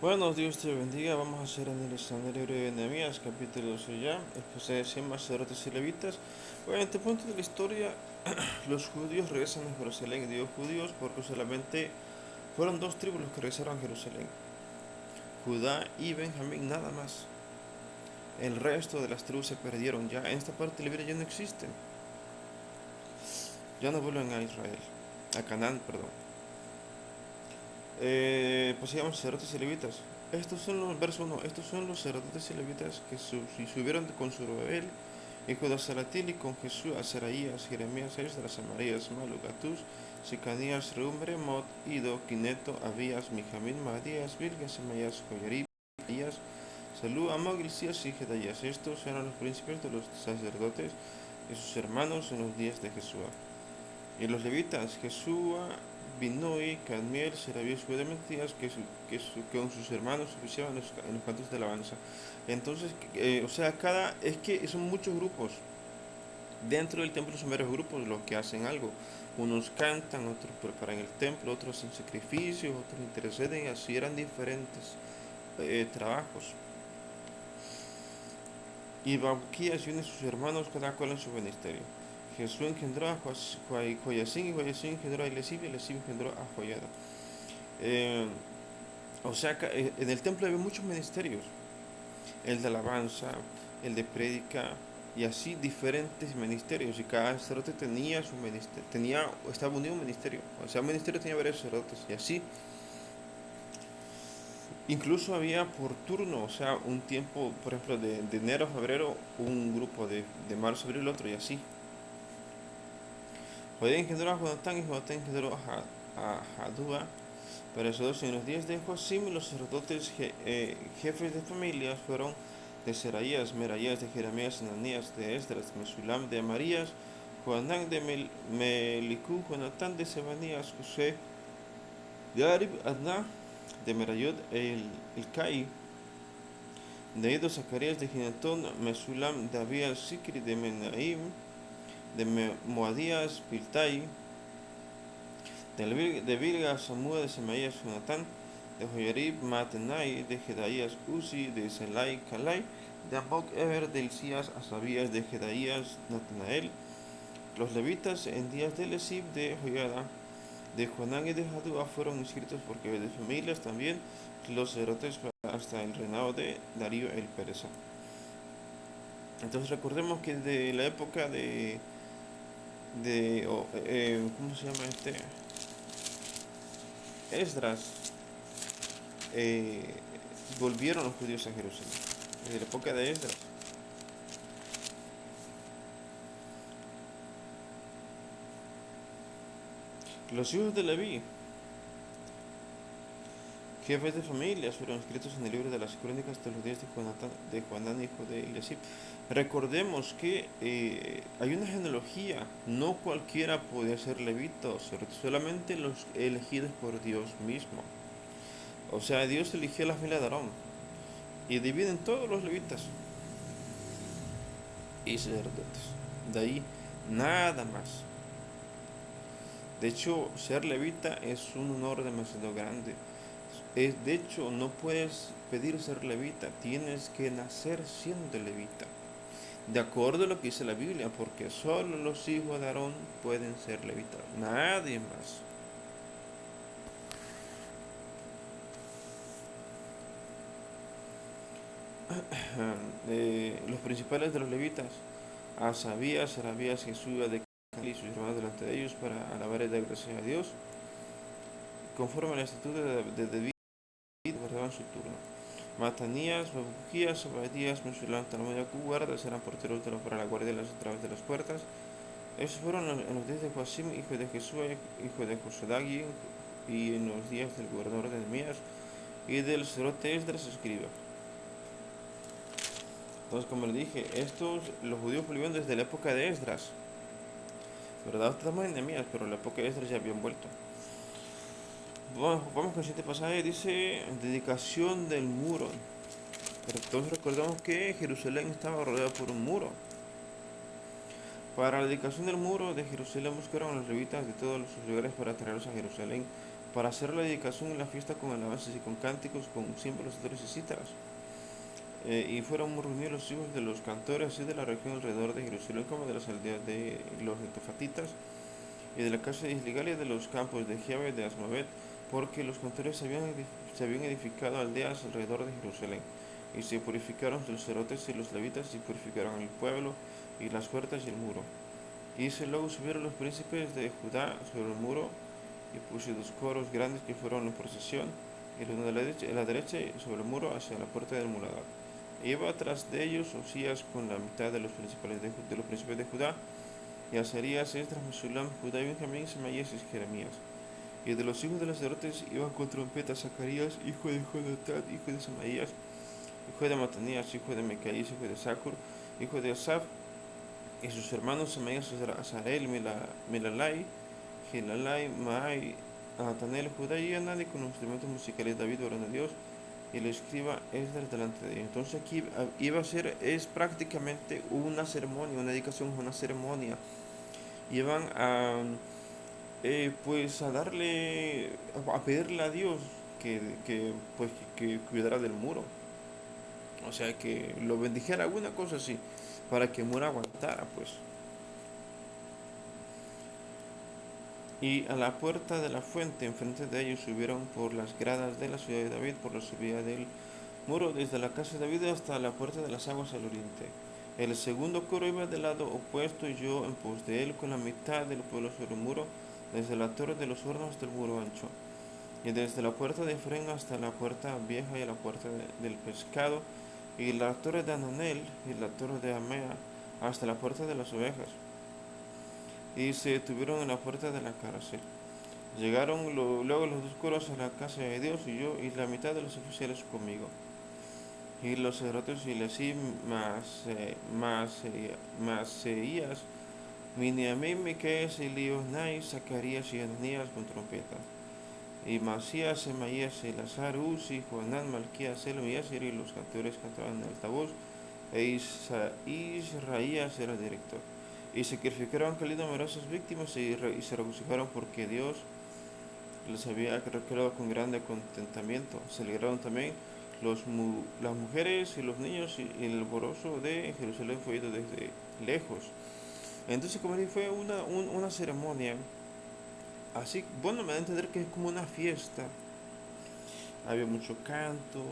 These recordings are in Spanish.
Bueno, Dios te bendiga. Vamos a hacer analizando el libro de Nehemías, capítulo 12 ya. Después de 100 sacerdotes y levitas. Bueno, en este punto de la historia, los judíos regresan a Jerusalén. Digo judíos porque solamente fueron dos tribus los que regresaron a Jerusalén: Judá y Benjamín, nada más. El resto de las tribus se perdieron ya. En esta parte del libro ya no existen. Ya no vuelven a Israel. A Canaán, perdón. Pues sigamos sacerdotes y levitas. Estos son los, verso 1, estos son los sacerdotes y levitas que subieron con Zorobabel, hijo de Salatil, y con Jesús, a Seraías, Jeremías, Esdras, Semarías, Maluk, Gatús, Sicanías, Reum, Remot, Ido, Quineto, Abías, Mijamín, Maadías, Bilgas, Semayas, Joyarib, Elías, Salú, Amok, Hilcías y Gedalías. Estos eran los príncipes de los sacerdotes y sus hermanos en los días de Jesús. Y los levitas: Jesúa, Binui, Cadmiel, Serabías, Judá de Matías, que con sus hermanos oficiaban en los cantos de alabanza. Entonces, o sea, es que son muchos grupos. Dentro del templo son varios grupos los que hacen algo. Unos cantan, otros preparan el templo, otros hacen sacrificios, otros interceden, así eran diferentes trabajos. Y Bauquías y une a sus hermanos, cada cual en su ministerio. Jesús engendró a Joyacín, y Joyacín engendró a Elisib, y Elisib engendró a Joyada. Eh, o sea, en el templo había muchos ministerios: el de alabanza, el de prédica, y así diferentes ministerios. Y cada sacerdote tenía su ministerio, estaba unido a un ministerio. O sea, un ministerio tenía varios sacerdotes, y así. Incluso había por turno, o sea, un tiempo, por ejemplo, de enero a febrero, un grupo, de marzo a abril otro, y así. Judá engendró a Jonatán, y Jonatán engendró a Jadúa. Pero esos dos, en los días de Joacim, los sacerdotes jefes de familias fueron de Seraías, Meraías, de Jeremías, Ananías, de Esdras, Mesulam, de Amarías, Joanán de Melicú, Jonatán de Sebanías, José de Arib, Adná de Merayot, el Cai, de Edo, Zacarías de Ginatón, Mesulam de Abías, Sikri de Menaim, de Moadías, Piltai, de Bilga, Samúa, de Semaías, Jonatán, de Joyarib, Matenai, de Jedaías, Uzi, de Selai, Calai, de Amok, Eber, de Hilcías, Asabías, de Jedaías, Natanael. Los levitas en días de Lesib, de Joyada, de Juanán y de Jadúa fueron inscritos porque de familias también los sacerdotes hasta el reinado de Darío el Pereza. Entonces recordemos que de la época ¿cómo se llama este? Esdras, eh, volvieron los judíos a Jerusalén. Desde la época de Esdras. Los hijos de Leví, jefes de familias, fueron escritos en el libro de las crónicas de los días de Juanán, hijo de Eliasib. Recordemos que hay una genealogía, no cualquiera podía ser levita, solamente los elegidos por Dios mismo. O sea, Dios eligió la familia de Aarón y dividen todos los levitas y sacerdotes. De ahí nada más. De hecho, ser levita es un honor demasiado grande. De hecho, no puedes pedir ser levita, tienes que nacer siendo levita. De acuerdo a lo que dice la Biblia, porque solo los hijos de Aarón pueden ser levitas, nadie más. Los principales de los levitas: Asabías, Serabías, Jesús de y sus hermanos delante de ellos para alabar y dar gracias a Dios, conforme a la estatura de David, guardaban su turno. Matanías, Babujías, Obadías, Mesulam, Talmud y guardas eran porteros para la guardia de las entradas de las puertas. Esos fueron en los días de Joacim, hijo de Jesús, hijo de Josedagui, y en los días del gobernador de Nehemías y del sacerdote Esdras, escriba. Entonces, como les dije, los judíos volvieron desde la época de Esdras, ¿verdad? Estamos en Nehemías, pero en la época de Esdras ya habían vuelto. Vamos con el siguiente pasaje, dice dedicación del muro. Pero todos recordamos que Jerusalén estaba rodeada por un muro. Para la dedicación del muro de Jerusalén buscaron a los levitas de todos los lugares para traerlos a Jerusalén para hacer la dedicación y la fiesta con alabanzas y con cánticos, con símbolos, dores y cítaras. Y fueron reunidos los hijos de los cantores así de la región alrededor de Jerusalén como de las aldeas de los netofatitas y de la casa de Isligal y de los campos de Jehová y de Asmavet, porque los cantores se habían edificado aldeas alrededor de Jerusalén. Y se purificaron los sacerdotes y los levitas y purificaron el pueblo y las puertas y el muro. Y luego subieron los príncipes de Judá sobre el muro y puso dos coros grandes que fueron en procesión, y el uno a la derecha sobre el muro hacia la puerta del muladar. E iba tras de ellos Osías con la mitad de los príncipes de Judá, y Azarías, Esdras, Mesulam, Judá y Benjamín, Semaías y Jeremías. Y de los hijos de los sacerdotes iban con trompetas Zacarías, hijo de Jonatán, hijo de Semaías, hijo de Matanías, hijo de Micaías, hijo de Zacur, hijo de Asaf, y sus hermanos Semaías, Azarel, Melalai, Gilalai, Maai, Natanel, Judá y Anani con los instrumentos musicales David, varón de Dios, y el escriba Esdras delante de ellos. Entonces aquí iba a ser, es prácticamente una ceremonia, una dedicación, una ceremonia. Iban a, pues a darle, a pedirle a Dios que cuidara del muro. O sea, que lo bendijera, alguna cosa así, para que el muro aguantara, pues. Y a la puerta de la fuente, enfrente de ellos, subieron por las gradas de la ciudad de David, por la subida del muro, desde la casa de David hasta la puerta de las aguas al oriente. El segundo coro iba del lado opuesto y yo en pos de él con la mitad del pueblo sobre el muro, desde la torre de los hornos hasta el muro ancho, y desde la puerta de Efraín hasta la puerta vieja y la puerta del pescado, y la torre de Ananel y la torre de Amea hasta la puerta de las ovejas. Y se detuvieron en la puerta de la cárcel. Llegaron luego los dos coros a la casa de Dios y yo y la mitad de los oficiales conmigo. Y los sacerdotes y Lesí, Maseías, Miniamín, Miqueas, Elionai, Zacarías y Ananías con trompeta. Y Masías, Semaías, Elazar, Uzi, Juanán, Malquías, Elomías y los cantores cantaban en altavoz, e Israías era el director. Y sacrificaron numerosas víctimas y se regocijaron porque Dios les había recreado con grande contentamiento. Se alegraron también las mujeres y los niños, y el alborozo de Jerusalén fue oído desde lejos. Entonces, como dije, fue una ceremonia. Así, bueno, me da a entender que es como una fiesta. Había mucho canto,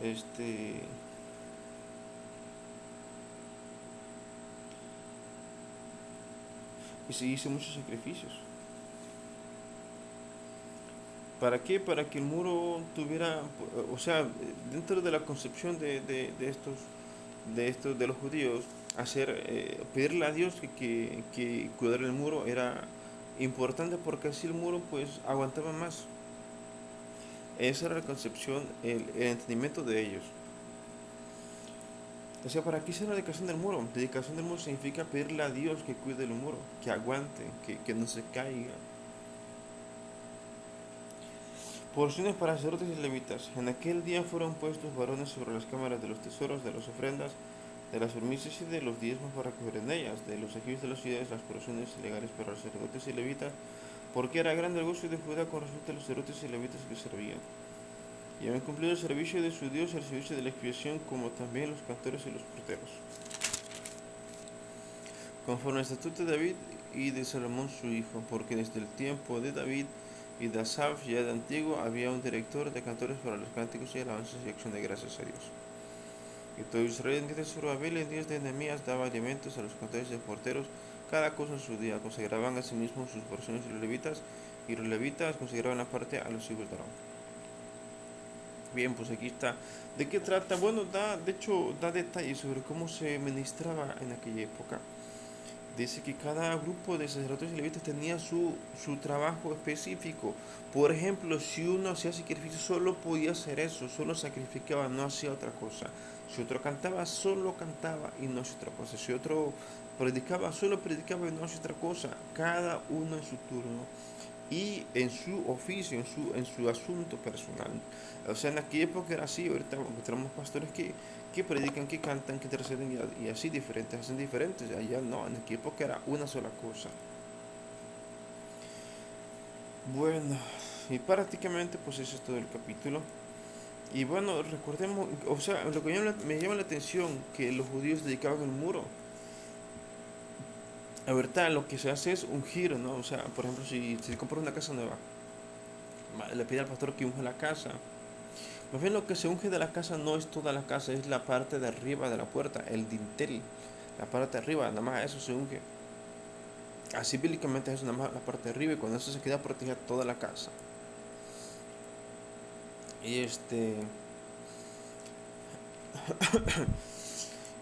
este, y se hizo muchos sacrificios. ¿Para qué? Para que el muro tuviera, o sea, dentro de la concepción de los judíos, pedirle a Dios que cuidara el muro era importante porque así el muro pues aguantaba más. Esa era la concepción, el entendimiento de ellos. O sea, ¿para qué es la dedicación del muro? Dedicación del muro significa pedirle a Dios que cuide el muro, que aguante, que no se caiga. Porciones para sacerdotes y levitas. En aquel día fueron puestos varones sobre las cámaras de los tesoros, de las ofrendas, de las permisas y de los diezmos para coger en ellas, de los ejidos de las ciudades, las porciones legales para los sacerdotes y levitas, porque era grande el gozo de Judá con respecto a los sacerdotes y levitas que servían. Y habían cumplido el servicio de su Dios y el servicio de la expiación, como también los cantores y los porteros. Conforme al estatuto de David y de Salomón su hijo, porque desde el tiempo de David y de Asaf, ya de antiguo, había un director de cantores para los cánticos y alabanzas y acción de gracias a Dios. Y todo Israel en días de Zorobabel y en días de Nehemías daba alimentos a los cantores y porteros, cada cosa en su día. Consagraban a sí mismos sus porciones y los levitas consagraban la parte a los hijos de Aarón. Bien, pues aquí está. ¿De qué trata? Bueno, de hecho, da detalles sobre cómo se ministraba en aquella época. Dice que cada grupo de sacerdotes y levitas tenía su trabajo específico. Por ejemplo, si uno hacía sacrificio, solo podía hacer eso, solo sacrificaba, no hacía otra cosa. Si otro cantaba, solo cantaba y no hacía otra cosa. Si otro predicaba, solo predicaba y no hacía otra cosa. Cada uno en su turno y en su oficio, en su asunto personal. O sea, en aquella época era así. Ahorita tenemos pastores que predican, que cantan, que interceden y así diferentes, hacen diferentes. Allá no, en aquella época era una sola cosa. Bueno, y prácticamente pues eso es todo el capítulo. Y bueno, recordemos, o sea, lo que me llama la atención, que los judíos dedicaban el muro. La verdad, lo que se hace es ungir, ¿no? O sea, por ejemplo, si compras una casa nueva, le pide al pastor que unja la casa. Más bien lo que se unge de la casa no es toda la casa, es la parte de arriba de la puerta, el dintel, la parte de arriba, nada más eso se unge. Así bíblicamente es nada más la parte de arriba y cuando eso se queda protegida toda la casa. Y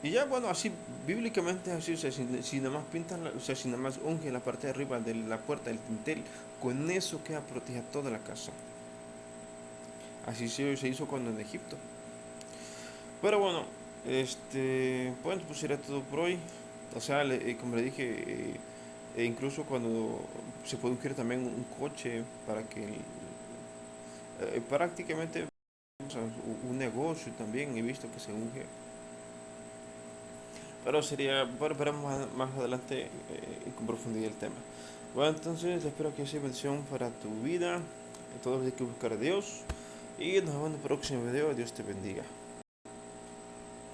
y ya bueno, así bíblicamente es así, o sea, si nada más pintan, o sea, si nada más unge la parte de arriba de la puerta del dintel, con eso queda protegida toda la casa. Así se hizo cuando en Egipto. Pero bueno, bueno, pues era todo por hoy. O sea, como le dije, incluso cuando se puede ungir también un coche para que prácticamente, o sea, un negocio también he visto que se unge. Pero sería, bueno, veremos más adelante con profundidad el tema. Bueno, entonces espero que sea bendición para tu vida. Todos los días hay que buscar a Dios. Y nos vemos en el próximo video. Dios te bendiga.